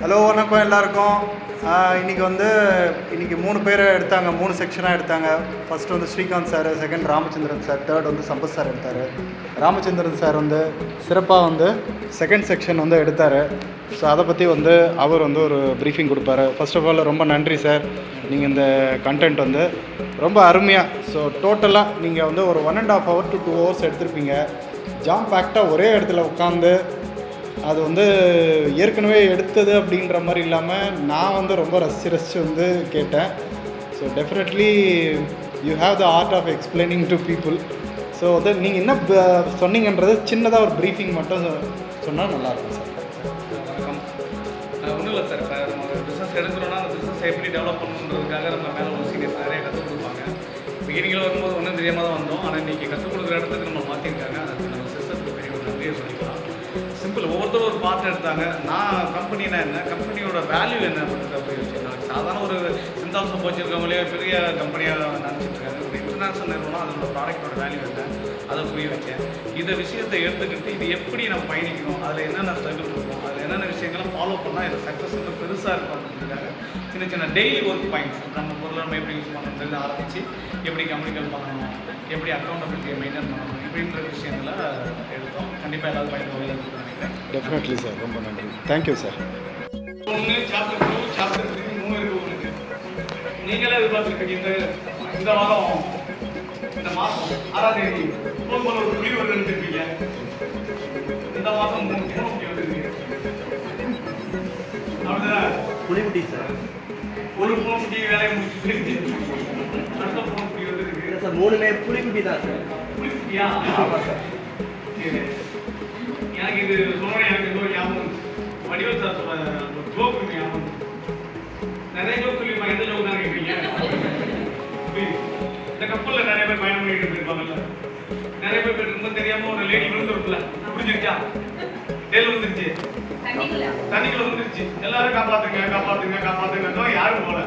Hello வணக்கம் எல்லாருக்கும். இன்றைக்கி 3 பேர் எடுத்தாங்க, 3 செக்ஷனாக எடுத்தாங்க. ஃபஸ்ட்டு வந்து Srikanth sir, second Ramachandran sir, third வந்து சம்பத் சார் எடுத்தார். ராமச்சந்திரன் சார் வந்து சிறப்பாக வந்து செகண்ட் செக்ஷன் வந்து எடுத்தார். ஸோ அதை பற்றி வந்து அவர் வந்து ஒரு ப்ரீஃபிங் கொடுப்பாரு. ஃபர்ஸ்ட் ஆஃப் ஆல் ரொம்ப நன்றி சார். நீங்கள் இந்த கண்டென்ட் வந்து ரொம்ப அருமையாக, ஸோ டோட்டலாக நீங்கள் வந்து ஒரு 1.5 hour to 2 hours எடுத்திருப்பீங்க. ஜாம் பேக்டாக ஒரே இடத்துல உட்காந்து அது வந்து ஏற்கனவே எடுத்தது அப்படின்ற மாதிரி இல்லாமல் நான் வந்து ரொம்ப ரசித்து வந்து கேட்டேன். So definitely you have the art of explaining to people. So வந்து நீங்கள் என்ன சொன்னீங்கன்றது சின்னதாக ஒரு ப்ரீஃபிங் மட்டும் சொன்னால் நல்லாயிருக்கும் சார். வணக்கம். ஒன்றும் இல்லை சார், இப்போ நம்ம ஒரு பிஸ்னஸ் எடுக்கிறோன்னா அந்த பிஸ்னஸ் எப்படி டெவலப் பண்ணணுன்றதுக்காக நம்ம மேலே ஒரு சீனியர்ஸ் நிறைய கற்றுக் கொடுப்பாங்க. பிகினிங்கில் வரும்போது ஒன்றும் தெரியாமல் தான் வந்தோம். ஆனால் இன்றைக்கி கற்றுக் கொடுக்குற இடத்துக்கு நம்ம மாற்றிருக்காங்க. அதுக்கு நம்ம சிஸ்டத்துக்கு பெரிய ஒரு நன்றியை சொல்லிக்கலாம். சிம்பிள், ஒவ்வொருத்தரும் ஒரு பார்ட் எடுத்தாங்க. நான் கம்பெனினா என்ன, கம்பெனியோட வேல்யூ என்ன அப்படின்றத போய் வச்சுருக்காங்க. சாதாரண ஒரு சிந்தாம்சம் போச்சிருக்கவங்களே பெரிய கம்பெனியாக நினச்சிட்டு இருக்காங்க. ஒரு இன்டர்நேஷனல் நிறுவனம், அதோட ப்ராடக்டோட வேல்யூ என்ன அதை புரிய வச்சேன். இந்த விஷயத்தை எடுத்துக்கிட்டு இது எப்படி நம்ம பயணிக்கணும், அதில் என்னென்ன ஸ்ட்ரகிள் இருக்கும், அதில் என்னென்ன விஷயங்களை ஃபாலோ பண்ணால் இது சக்ஸஸ் வந்து பெருசாக இருக்கும் அப்படின்றதுக்காக சின்ன சின்ன டெய்லி ஒர்க் பாயிண்ட்ஸ், நம்ம பொருளை நம்ம எப்படி யூஸ் பண்ணுறதுல ஆரம்பித்து எப்படி கம்யூனிகேட் பண்ணணும், எப்படி அக்கௌண்டபிலிட்டியை மெயின்டைன் பண்ணணும், இப்படின்ற விஷயங்களை எடுத்தோம். கண்டிப்பாக எல்லாரும் பயன்படுத்தி நினைக்கிறேன். டெஃபினெட்லி சார், ரொம்ப நன்றி. Thank you sir. சாப்டர் 2 சாப்டர் 3 3 இருக்கு உங்களுக்கு. நீங்களே எதிர்பார்த்துருக்கீங்க இந்த வாரம் இந்த மாதம் 6ஆம் தேதி போல ஒரு முடிவு எடுத்துருப்பீங்க. இந்த மாதம் 3 முடி வந்துருக்கீங்க. அப்படிதான் புலிமுடி சார். ஒரு 3 முடி வேலையை முடிச்சுட்டு அடுத்த 3 முடி வந்துருக்கு. இல்லை சார், 3மே புலிமுடி தான் சார். புரியுதுயா? ஆமாம் சார். எனக்கு இது சொன்னோட எனக்கு ஏதோ ஞாபகம் வடிவல் சார் சொல்ல ஜோக் ஞாபகம். நிறைய ஜோக் சொல்லி எந்த ஜோக் தான் கேட்குறீங்க? இந்த கப்பலில் நிறைய பேர் பயணம் பண்ணிட்டு போயிருப்பாங்கல்ல, நிறைய பேர் இருக்கும்போது தெரியாம ஒரு லேடி விழுந்துருக்குல்ல, புரிஞ்சிருச்சா? தேல் விழுந்துருச்சு, தண்ணிக்குள்ள விழுந்துருச்சு. எல்லாரும் காப்பாத்துங்க காப்பாத்துங்க காப்பாத்துங்க, யாரும் போல.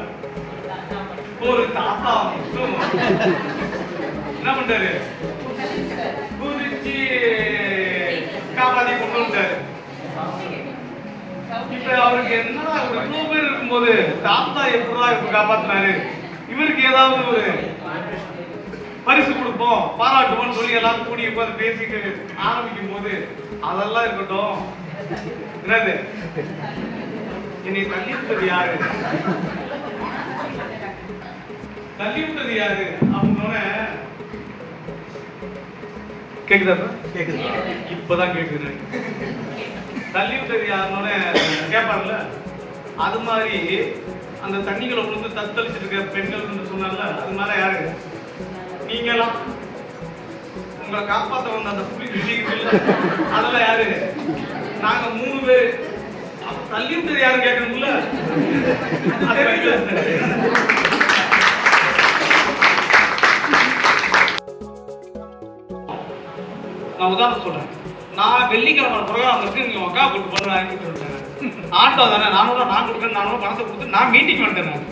ஒரு தாத்தா மட்டும் என்ன பண்றாரு, குதிச்சு காப்பாத்தி கொண்டு வந்தாரு. இப்ப அவருக்கு என்ன, ஒரு 2 பேர் இருக்கும்போது தாத்தா எப்படிதான் இப்ப காப்பாத்தினாரு, இவருக்கு ஏதாவது ஒரு பரிசு கொடுப்போம் பாராட்டுவோம்னு சொல்லி எல்லாரும் கூடி உட்காந்து பேசிட்டு ஆரம்பிக்கும் போது அதெல்லாம் இருக்கட்டும். என்னது என்னை தள்ளி விட்டது யாரு, தள்ளி விட்டது யாரு அப்படின்னு கேக்குதா? கேட்குது. இப்பதான் கேக்குது. தள்ளி விட்டது யாருன்னு கேட்பார்ல, அது மாதிரி அந்த தண்ணிகளை விழுந்து தத்தளிச்சுட்டு இருக்க பெண்கள் சொன்னார்ல, அது மாதிரி யாரு நீங்களாம் உங்களை காப்பாற்ற வந்த அந்த புலி விஷயங்கள் அதெல்லாம் யாரு, நாங்க 3 பேர். அப்ப தள்ளி விட்டது யாரு கேட்கணும்ல. நான் உதாரணம் சொல்றேன். நான் வெள்ளிக்கிழமை ப்ரோக்ராம் இருக்கு, நீங்க அக்கா கூட்டு போன ஆட்டோ தானே, நான் கொடுக்குறேன், நானும் பணத்தை கொடுத்து நான் மீட்டிங் வந்துட்டேன்.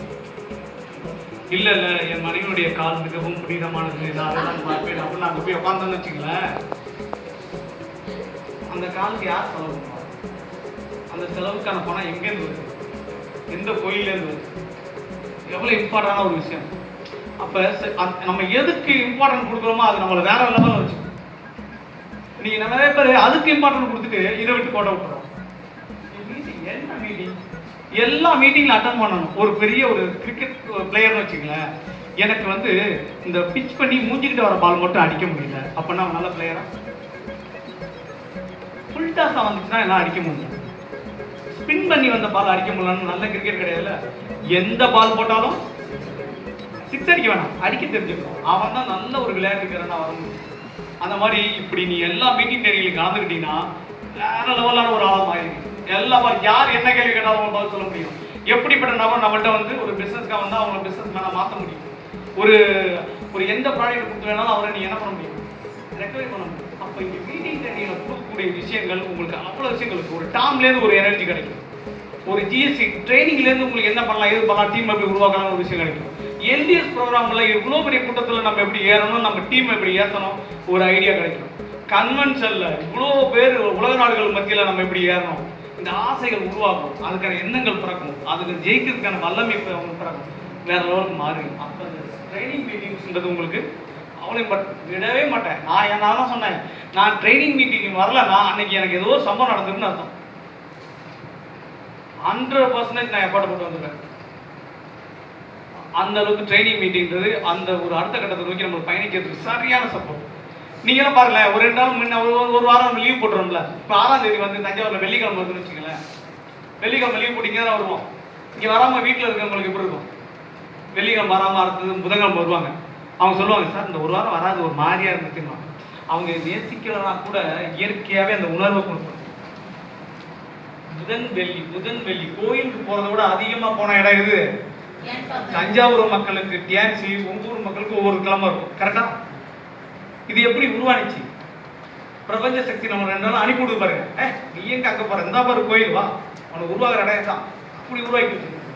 இல்ல இல்ல, என் மனைவியுடைய கால் மிகவும் புனிதமானது, நான் அதெல்லாம் பார்ப்பேன் அப்படின்னு நாங்கள் போய் உட்காந்தோன்னு வச்சுங்களேன். அந்த காலுக்கு யார் செலவு பண்ணுவாங்க? அந்த செலவுக்கான பணம் எங்கேருந்து வருது, எந்த கோயிலேருந்து வருது, எவ்வளோ இம்பார்ட்டண்டான ஒரு விஷயம். அப்போ நம்ம எதுக்கு இம்பார்ட்டன்ட் கொடுக்குறோமோ அது நம்மளை வேற லெவலில் வச்சு. நீங்க நிறைய பேர் அதுக்கு இம்பார்ட்டன்ட் கொடுத்துட்டு இதை விட்டு கோட்டை விட்டுறோம். என்ன மீட்டிங், எல்லா மீட்டிங்ல அட்டன் பண்ணணும். ஒரு பெரிய ஒரு கிரிக்கெட் பிளேயர்னு வச்சுங்களேன், எனக்கு வந்து இந்த பிச் பண்ணி மூஞ்சிக்கிட்டு வர பால் மட்டும் அடிக்க முடியல, அப்படின்னா நல்ல பிளேயரா? ஃபுல் டாஸா வந்துச்சுன்னா எல்லாம் அடிக்க முடியல, ஸ்பின் பண்ணி வந்த பால் அடிக்க முடியலன்னு நல்ல கிரிக்கெட் கிடையாதுல்ல. எந்த பால் போட்டாலும் 6 அடிக்க வேணாம், அடிக்க தெரிஞ்சுக்கணும். அவன் தான் நல்ல ஒரு விளையாட்டுக்காரனா வர முடியும். அந்த மாதிரி இப்படி நீ எல்லா மீட்டிங் ட்ரைனிங்லையும் கலந்துக்கிட்டீங்கன்னா வேற லெவலான ஒரு ஆழம் ஆயிருக்கு. எல்லா யார் என்ன கேள்வி கேட்டாலும் பதில் சொல்ல முடியும். எப்படிப்பட்ட நபர் நம்மள்ட்ட வந்து ஒரு பிசினஸ்க்காக வந்து அவங்க பிசினஸ் மேல மாற்ற முடியும். ஒரு ஒரு எந்த ப்ராடக்ட் கொடுத்து வேணாலும் அவரை நீ என்ன பண்ண முடியும், ரெக்கவரி பண்ண முடியும். அப்போ இங்கே மீட்டிங் ட்ரைனிங்ல கொடுக்கக்கூடிய விஷயங்கள் உங்களுக்கு அவ்வளோ விஷயங்களுக்கு ஒரு டாம்லேருந்து ஒரு எனர்ஜி கிடைக்கும். ஒரு ஜிஎஸ்சி ட்ரைனிங்லேருந்து உங்களுக்கு என்ன பண்ணலாம், எது பண்ணலாம், டீம் எப்படி உருவாக்கலாம் ஒரு விஷயம் கிடைக்கும். எல்டிஎஸ் ப்ரோக்ராம்ல இவ்வளோ பெரிய கூட்டத்தில் நம்ம எப்படி ஏறணும், நம்ம டீம் எப்படி ஏற்றணும் ஒரு ஐடியா கிடைக்கும். கன்வென்ஷன்ல இவ்வளோ பேர் உலக நாடுகள் மத்தியில் நம்ம எப்படி ஏறணும், இந்த ஆசைகள் உருவாகும், அதுக்கான எண்ணங்கள் பிறக்கும், அதுக்கு ஜெயிக்கிறதுக்கான வல்லமை அவங்களுக்கு பிறக்கும், வேற லெவலுக்கு மாறும். அப்போ இந்த ட்ரைனிங் மீட்டிங்ஸ்ன்றது உங்களுக்கு அவளையும் விடவே மாட்டேன். நான் தான் சொன்னேன், நான் ட்ரைனிங் மீட்டிங் வரலன்னா அன்னைக்கு எனக்கு ஏதோ சம்பவம் நடந்ததுன்னு அர்த்தம். 100% நான் எஃபர்ட் போட்டு வந்துருக்கேன். அந்த அளவுக்கு ட்ரைனிங் மீட்டிங்கிறது அந்த ஒரு அடுத்த கட்டத்தை நோக்கி நம்ம பயணிக்கிறதுக்கு சரியான சப்போர்ட். நீங்களும் பாருங்களேன், ஒரு 2 நாள் முன்ன ஒரு வாரம் நம்ம லீவ் போட்டுறோம்ல. இப்போ 6ஆம் தேதி வந்து தஞ்சாவூரில் வெள்ளிக்கிழமை வருதுன்னு வச்சுக்கங்களேன். வெள்ளிக்கிழமை லீவ் போட்டிங்க தான் வருவோம். இங்கே வராமல் வீட்டில் இருக்கிறவங்களுக்கு எப்படி இருக்கும்? வெள்ளிக்கிழமை வராமல் அடுத்தது புதன்கிழமை வருவாங்க. அவங்க சொல்லுவாங்க, சார் இந்த ஒரு வாரம் வராது, ஒரு மாதிரியாக இருந்துச்சுன்னா. அவங்க நேசிக்கலன்னா கூட இயற்கையாகவே அந்த உணர்வை கொடுப்பாங்க. புதன் வெள்ளி கோயிலுக்கு போகிறத விட அதிகமாக போன இடம் இது தஞ்சாவூர் மக்களுக்கு டியான்சி, ஒவ்வொரு மக்களுக்கும் ஒவ்வொரு கிழமை இருக்கும். கரெக்டாக இது எப்படி உருவானிச்சு? பிரபஞ்ச சக்தி நம்ம 2 நாள் அனுப்பி விடுது பாருங்க. நீ எங்க அங்கே போற, இந்த பாரு கோயில் வா, அவனுக்கு உருவாகிற இடம் தான் அப்படி உருவாக்கி வச்சிருக்கு.